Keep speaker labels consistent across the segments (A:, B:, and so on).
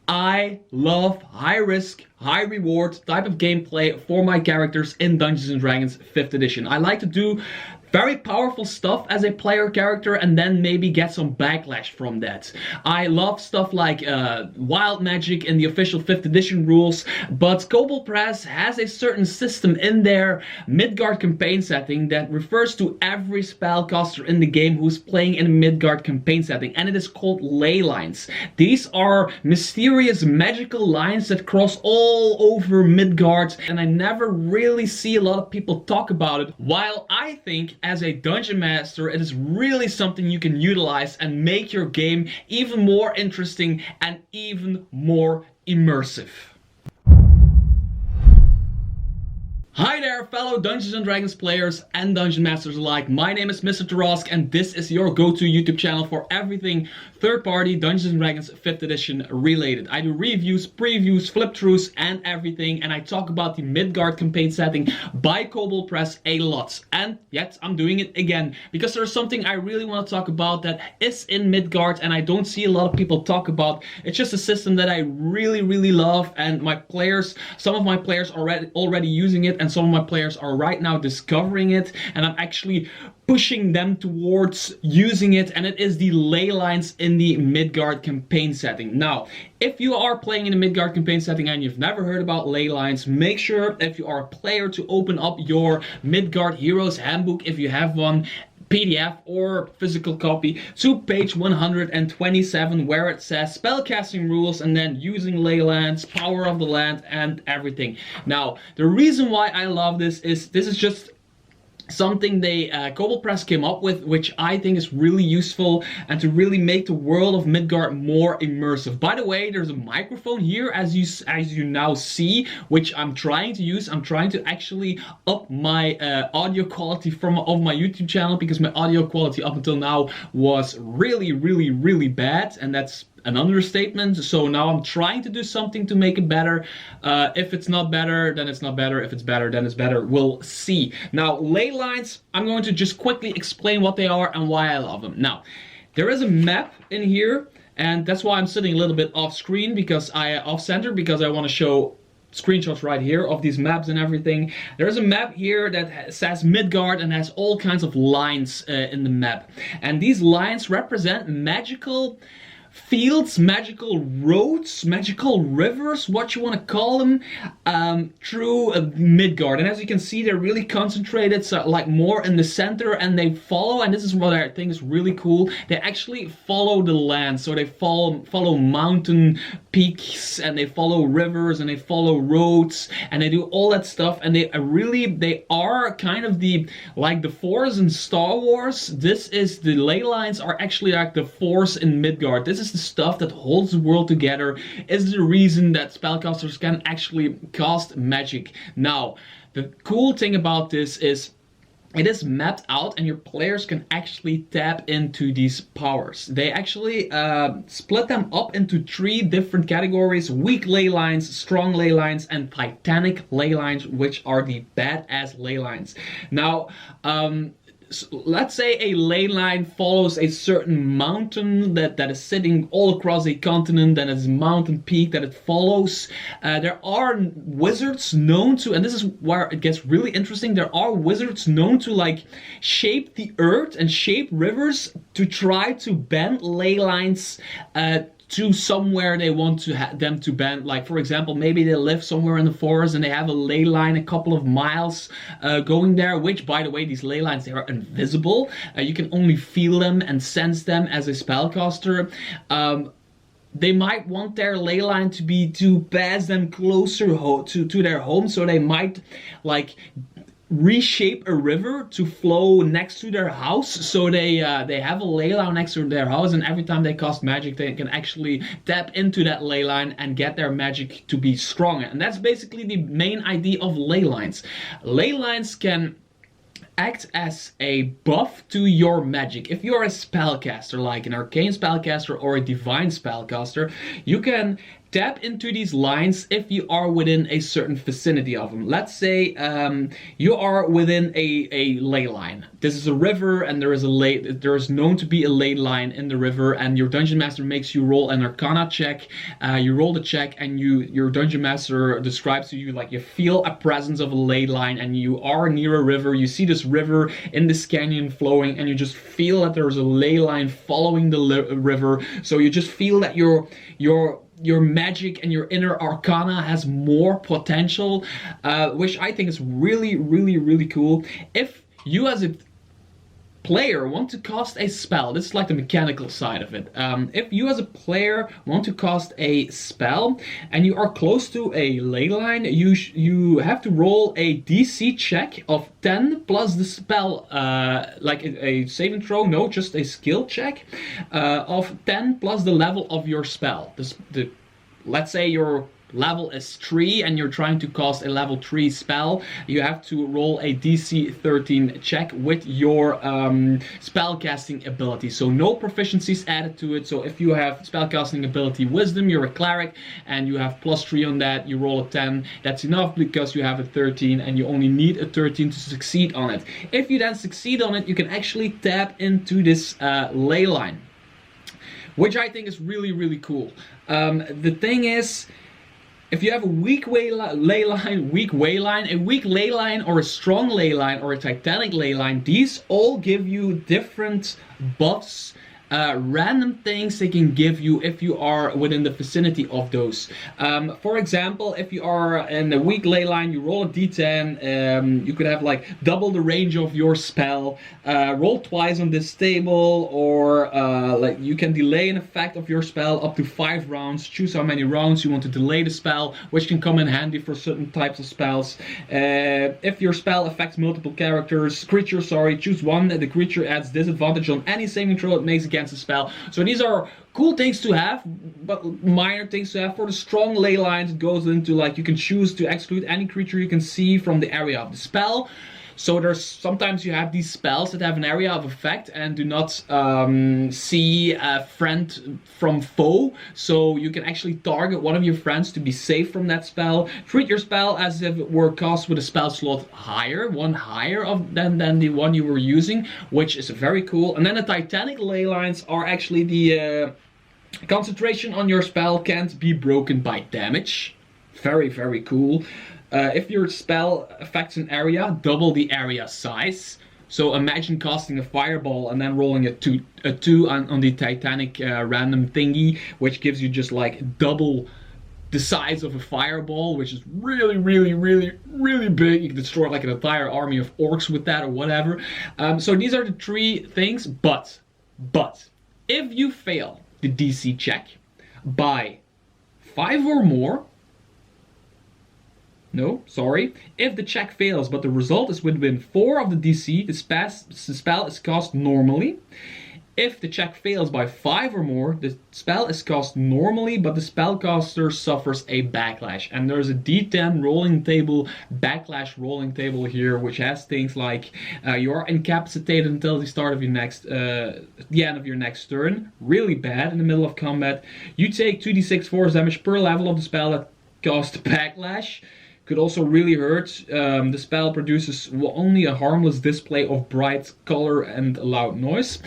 A: I love high risk, high reward type of gameplay for my characters in Dungeons and Dragons 5th edition. I like to do very powerful stuff as a player character and then maybe get some backlash from that. I love stuff like wild magic in the official 5th edition rules, but Kobold Press has a certain system in their Midgard campaign setting that refers to every spellcaster in the game who's playing in a Midgard campaign setting, and it is called ley lines. These are mysterious magical lines that cross all over Midgard, and I never really see a lot of people talk about it, while I think as a dungeon master it is really something you can utilize and make your game even more interesting and even more immersive. Hi there, fellow Dungeons & Dragons players and Dungeon Masters alike. My name is Mr. Tarask, and this is your go-to YouTube channel for everything third-party Dungeons & Dragons 5th edition related. I do reviews, previews, flip-throughs, and everything, and I talk about the Midgard campaign setting by Kobold Press a lot. And yet, I'm doing it again, because there's something I really want to talk about that is in Midgard, and I don't see a lot of people talk about. It's just a system that I really love, and my players, some of my players are already using it, and some of my players are right now discovering it, and I'm actually pushing them towards using it, and it is the ley lines in the Midgard campaign setting. Now, if you are playing in a Midgard campaign setting and you've never heard about ley lines, make sure if you are a player to open up your Midgard Heroes Handbook, if you have one, PDF or physical copy, to page 127, where it says spellcasting rules and then using ley lines, power of the land, and everything. Now, the reason why I love this is just something they Kobold Press came up with, which I think is really useful and to really make the world of Midgard more immersive. By the way, there's a microphone here as you now see, which I'm trying to use. I'm trying to actually up my audio quality of my YouTube channel, because my audio quality up until now was really bad, and that's an understatement. So now I'm trying to do something to make it better. If it's not better, then it's not better. If it's better, then it's better. We'll see. Now, ley lines, I'm going to just quickly explain what they are and why I love them. Now, there is a map in here, and that's why I'm sitting a little bit off screen, because off center, because I want to show screenshots right here of these maps and everything. There's a map here that says Midgard and has all kinds of lines in the map, and these lines represent magical fields, magical roads, magical rivers, what you want to call them, through Midgard. And as you can see, they're really concentrated, so like more in the center, and they follow, and this is what I think is really cool, they actually follow the land. So they follow mountain peaks, and they follow rivers, and they follow roads, and they do all that stuff, and they are kind of like the Force in Star Wars. The ley lines are actually like the Force in Midgard. This is the stuff that holds the world together, is the reason that spellcasters can actually cast magic. Now, the cool thing about this is it is mapped out, and your players can actually tap into these powers. They actually split them up into 3 different categories: weak ley lines, strong ley lines, and titanic ley lines, which are the badass ley lines. Now, so let's say a ley line follows a certain mountain that is sitting all across a continent, and it's a mountain peak that it follows. There are wizards known to, and this is where it gets really interesting, there are wizards known to like shape the earth and shape rivers to try to bend ley lines to somewhere they want to them to bend. Like, for example, maybe they live somewhere in the forest and they have a ley line a couple of miles going there, which, by the way, these ley lines, they are invisible. You can only feel them and sense them as a spellcaster. They might want their ley line to pass them closer to their home, so they might like reshape a river to flow next to their house, so they have a ley line next to their house, and every time they cast magic they can actually tap into that ley line and get their magic to be stronger. And that's basically the main idea of ley lines. Ley lines can act as a buff to your magic. If you're a spellcaster, like an arcane spellcaster or a divine spellcaster, you can tap into these lines if you are within a certain vicinity of them. Let's say you are within a ley line. This is a river, and there is known to be a ley line in the river, and your dungeon master makes you roll an arcana check. You roll the check, and your dungeon master describes to you like you feel a presence of a ley line, and you are near a river. You see this river in this canyon flowing, and you just feel that there's a ley line following the river. So you just feel that your magic and your inner arcana has more potential, which I think is really, really, really cool. If you as a player want to cast a spell, this is like the mechanical side of it. If you as a player want to cast a spell and you are close to a ley line, you have to roll a DC check of 10 plus the spell, like a saving throw, no, just a skill check of 10 plus the level of your spell. Let's say your level is 3 and you're trying to cast a level 3 spell, you have to roll a DC 13 check with your spellcasting ability. So no proficiencies added to it. So if you have spellcasting ability wisdom, you're a cleric, and you have +3 on that, you roll a 10, that's enough because you have a 13 and you only need a 13 to succeed on it. If you then succeed on it, you can actually tap into this ley line, which I think is really, really cool. The thing is, if you have a weak ley line, a weak ley line, or a strong ley line, or a titanic ley line, these all give you different buffs, random things they can give you if you are within the vicinity of those. For example, if you are in a weak ley line, you roll a d10, you could have like double the range of your spell, roll twice on this table, or like you can delay an effect of your spell up to 5 rounds. Choose how many rounds you want to delay the spell, which can come in handy for certain types of spells. If your spell affects multiple creatures, choose one. The creature adds disadvantage on any saving throw it makes against the spell. So these are cool things to have, but minor things to have. For the strong ley lines, it goes into like you can choose to exclude any creature you can see from the area of the spell. So there's sometimes you have these spells that have an area of effect and do not see a friend from foe. So you can actually target one of your friends to be safe from that spell. Treat your spell as if it were cast with a spell slot higher, one higher than the one you were using, which is very cool. And then the titanic ley lines are actually the concentration on your spell can't be broken by damage. Very, very cool. If your spell affects an area, double the area size. So imagine casting a fireball and then rolling a 2 on the Titanic random thingy, which gives you just like double the size of a fireball, which is really, really, really, really big. You can destroy like an entire army of orcs with that or whatever. So these are the 3 things, but if you fail the DC check by 5 or more, no, sorry. If the check fails, but the result is within 4 of the DC, the spell is cast normally. If the check fails by 5 or more, the spell is cast normally, but the spellcaster suffers a backlash. And there's a D10 rolling table, backlash rolling table here, which has things like you are incapacitated until the start of your the end of your next turn. Really bad in the middle of combat. You take 2d6 force damage per level of the spell that casts backlash. Could also really hurt. The spell produces only a harmless display of bright color and loud noise.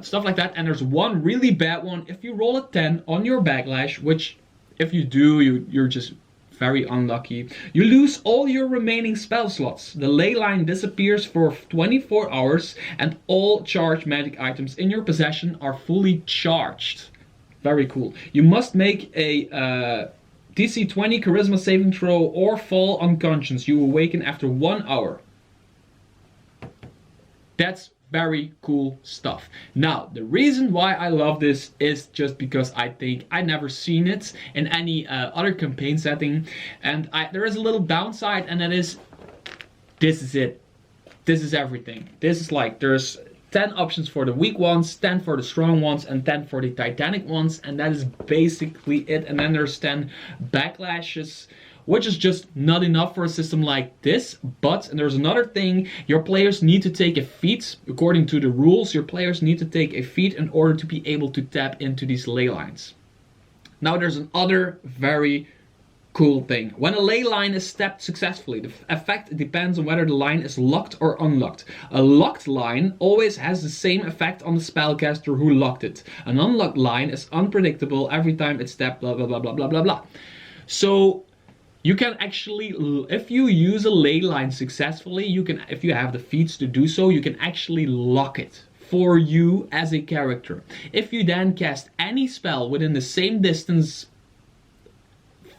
A: Stuff like that. And there's one really bad one. If you roll a 10 on your backlash, which if you do, you're just very unlucky. You lose all your remaining spell slots. The ley line disappears for 24 hours and all charged magic items in your possession are fully charged. Very cool. You must make a DC 20 charisma saving throw or fall unconscious. You awaken after 1 hour. That's very cool stuff. Now, the reason why I love this is just because I think I've never seen it in any other campaign setting. And there is a little downside, and that is, this is it. This is everything. This is like, there's 10 options for the weak ones, 10 for the strong ones, and 10 for the titanic ones, and that is basically it. And then there's 10 backlashes, which is just not enough for a system like this. But, and there's another thing, your players need to take a feat. According to the rules, your players need to take a feat in order to be able to tap into these ley lines. Now there's another very cool thing. When a ley line is tapped successfully, the effect depends on whether the line is locked or unlocked. A locked line always has the same effect on the spellcaster who locked it. An unlocked line is unpredictable every time it's tapped, blah blah blah blah blah blah blah. So you can actually, if you use a ley line successfully, you can, if you have the feats to do so, you can actually lock it for you as a character. If you then cast any spell within the same distance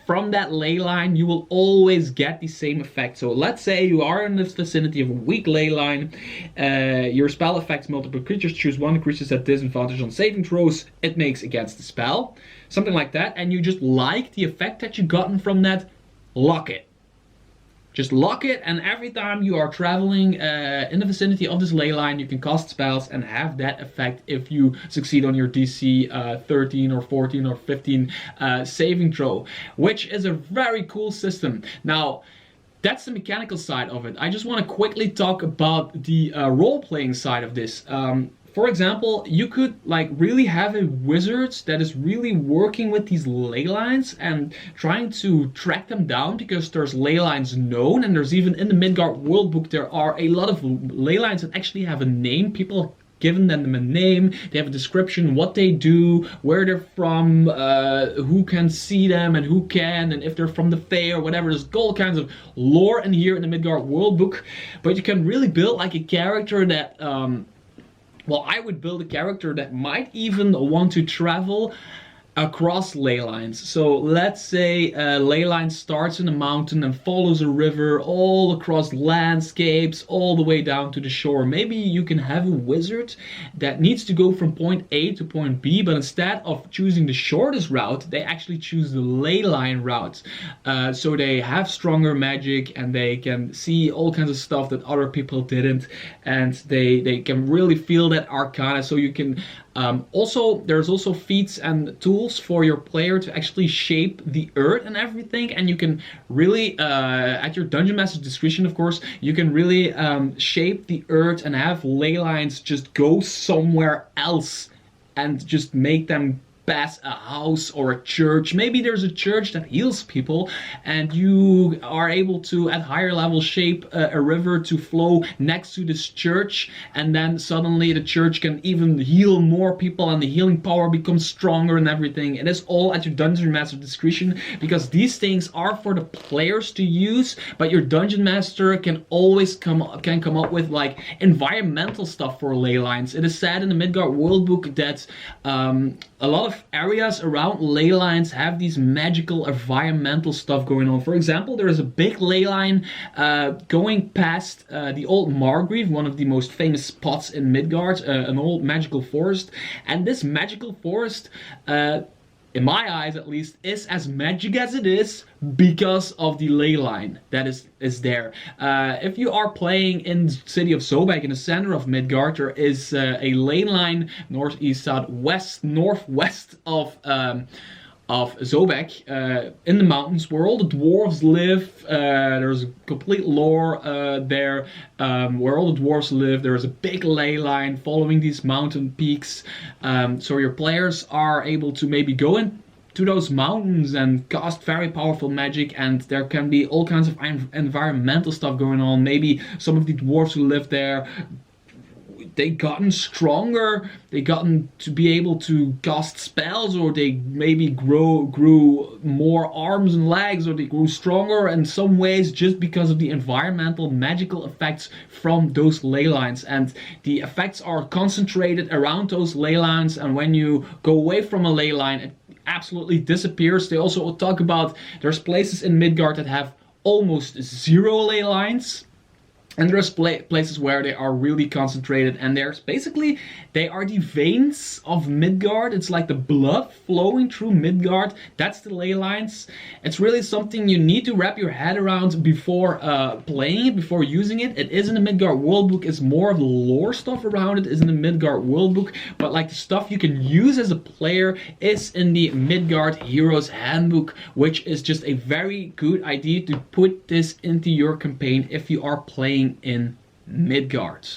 A: from that ley line, you will always get the same effect. So let's say you are in the vicinity of a weak ley line, your spell affects multiple creatures, choose one creature at disadvantage on saving throws it makes against the spell, something like that, and you just like the effect that you gotten from that, lock it. Just lock it, and every time you are traveling in the vicinity of this ley line, you can cast spells and have that effect if you succeed on your DC 13 or 14 or 15 saving throw, which is a very cool system. Now, that's the mechanical side of it. I just want to quickly talk about the role-playing side of this. For example, you could like really have a wizard that is really working with these ley lines and trying to track them down, because there's ley lines known, and there's even in the Midgard world book there are a lot of ley lines that actually have a name. People given them a name, they have a description, what they do, where they're from, who can see them and who can, and if they're from the Fae or whatever. There's all kinds of lore in here in the Midgard world book, but you can really build like a character that well, I would build a character that might even want to travel across ley lines. So let's say a ley line starts in a mountain and follows a river all across landscapes all the way down to the shore. Maybe you can have a wizard that needs to go from point A to point B, but instead of choosing the shortest route, they actually choose the ley line route. So they have stronger magic and they can see all kinds of stuff that other people didn't, and they can really feel that arcana. So you can also, there's also feats and tools for your player to actually shape the earth and everything, and you can really, at your dungeon master's discretion of course, you can really shape the earth and have ley lines just go somewhere else and just make them past a house or a church. Maybe there's a church that heals people and you are able to at higher level shape a river to flow next to this church, and then suddenly the church can even heal more people and the healing power becomes stronger and everything. It is all at your dungeon master discretion, because these things are for the players to use, but your dungeon master can always come up with like environmental stuff for ley lines. It is said in the Midgard world book that a lot of areas around ley lines have these magical environmental stuff going on. For example, there is a big ley line going past the old Margrave, one of the most famous spots in Midgard, an old magical forest. And this magical forest, in my eyes at least, is as magic as it is because of the ley line that is there. If you are playing in the city of Sobek, in the center of Midgard, there is a ley line northeast, southwest, northwest of Sobek, in the mountains where all the dwarves live. There's a complete lore there where all the dwarves live. There is a big ley line following these mountain peaks, so your players are able to maybe go in to those mountains and cast very powerful magic, and there can be all kinds of environmental stuff going on. Maybe some of the dwarves who live there, they gotten stronger, they gotten to be able to cast spells, or they maybe grew more arms and legs, or they grew stronger in some ways just because of the environmental magical effects from those ley lines. And the effects are concentrated around those ley lines, and when you go away from a ley line, it absolutely disappears. They also talk about there's places in Midgard that have almost zero ley lines. And there's places where they are really concentrated, and there's basically, they are the veins of Midgard. It's like the blood flowing through Midgard. That's the ley lines. It's really something you need to wrap your head around before playing it, before using it. It is in the Midgard worldbook. It's more of the lore stuff around it is in the Midgard worldbook, but like the stuff you can use as a player is in the Midgard Heroes Handbook, which is just a very good idea to put this into your campaign if you are playing in Midgard.